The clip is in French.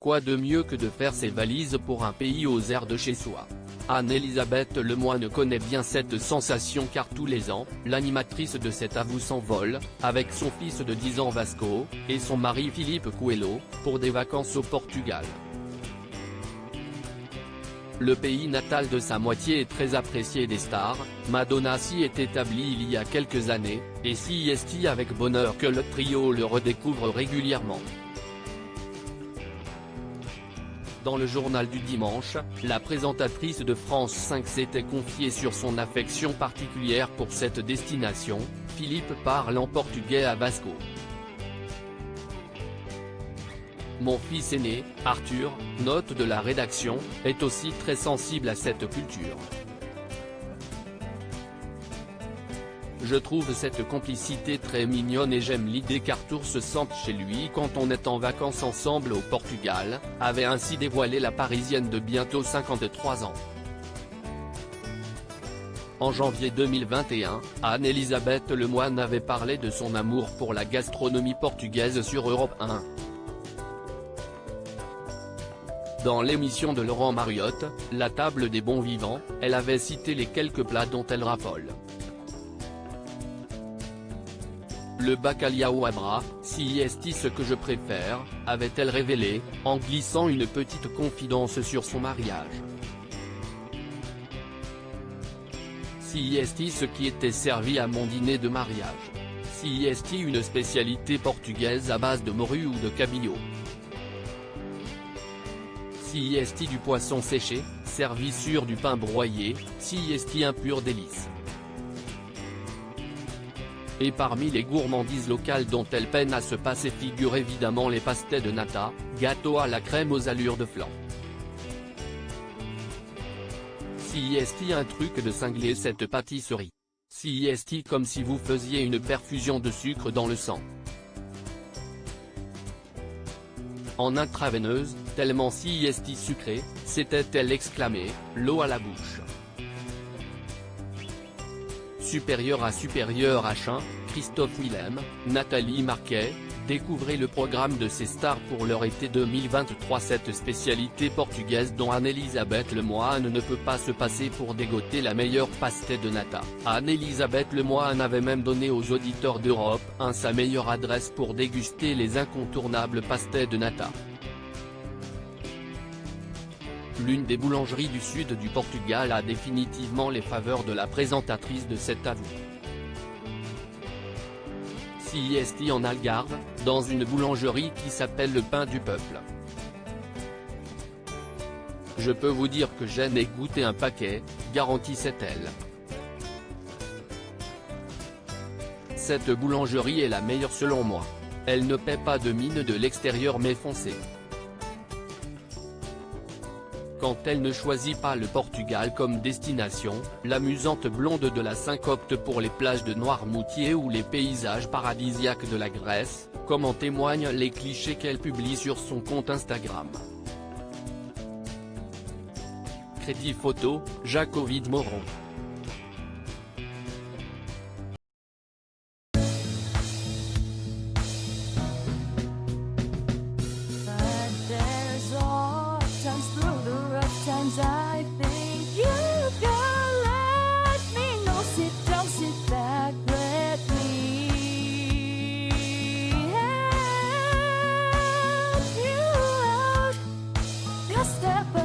Quoi de mieux que de faire ses valises pour un pays aux airs de chez soi? Anne-Elisabeth Lemoine connaît bien cette sensation car tous les ans, l'animatrice de cet Avou s'envole, avec son fils de 10 ans Vasco, et son mari Philippe Coelho, pour des vacances au Portugal. Le pays natal de sa moitié est très apprécié des stars, Madonna s'y est établie il y a quelques années, et s'y est avec bonheur que le trio le redécouvre régulièrement. Dans le journal du dimanche, la présentatrice de France 5 s'était confiée sur son affection particulière pour cette destination. Philippe parle en portugais à Vasco. Mon fils aîné, Arthur, note de la rédaction, est aussi très sensible à cette culture. Je trouve cette complicité très mignonne et j'aime l'idée qu'Arthur se sente chez lui quand on est en vacances ensemble au Portugal, avait ainsi dévoilé la Parisienne de bientôt 53 ans. En janvier 2021, Anne-Elisabeth Lemoine avait parlé de son amour pour la gastronomie portugaise sur Europe 1. Dans l'émission de Laurent Mariotte, La table des bons vivants, elle avait cité les quelques plats dont elle raffole. Le bacalhau à bras, si est ce que je préfère, avait-elle révélé, en glissant une petite confidence sur son mariage. Si est ce qui était servi à mon dîner de mariage. Si est une spécialité portugaise à base de morue ou de cabillaud. Si est du poisson séché, servi sur du pain broyé, si est un pur délice. Et parmi les gourmandises locales dont elle peine à se passer figurent évidemment les pastéis de nata, gâteaux à la crème aux allures de flan. Si est un truc de cinglé cette pâtisserie. Si est comme si vous faisiez une perfusion de sucre dans le sang. En intraveineuse, tellement si est sucré, s'était-elle exclamée, l'eau à la bouche. Supérieur à H1, Christophe Willem, Nathalie Marquet, découvrez le programme de ces stars pour leur été 2023. Cette spécialité portugaise dont Anne-Elisabeth Lemoine ne peut pas se passer pour dégoter la meilleure pastéis de nata. Anne-Elisabeth Lemoine avait même donné aux auditeurs d'Europe 1 sa meilleure adresse pour déguster les incontournables pastéis de nata. L'une des boulangeries du sud du Portugal a définitivement les faveurs de la présentatrice de cet Avou. Si est en Algarve, dans une boulangerie qui s'appelle le Pain du Peuple. Je peux vous dire que j'en ai goûté un paquet, garantissait-elle. Cette boulangerie est la meilleure selon moi. Elle ne paie pas de mine de l'extérieur mais foncée. Quand elle ne choisit pas le Portugal comme destination, l'amusante blonde de la 5 opte pour les plages de Noirmoutier ou les paysages paradisiaques de la Grèce, comme en témoignent les clichés qu'elle publie sur son compte Instagram. Crédit photo, Jacques-Ovid Moron. I think you can let me know. Sit down, sit back, let me help you out. Just step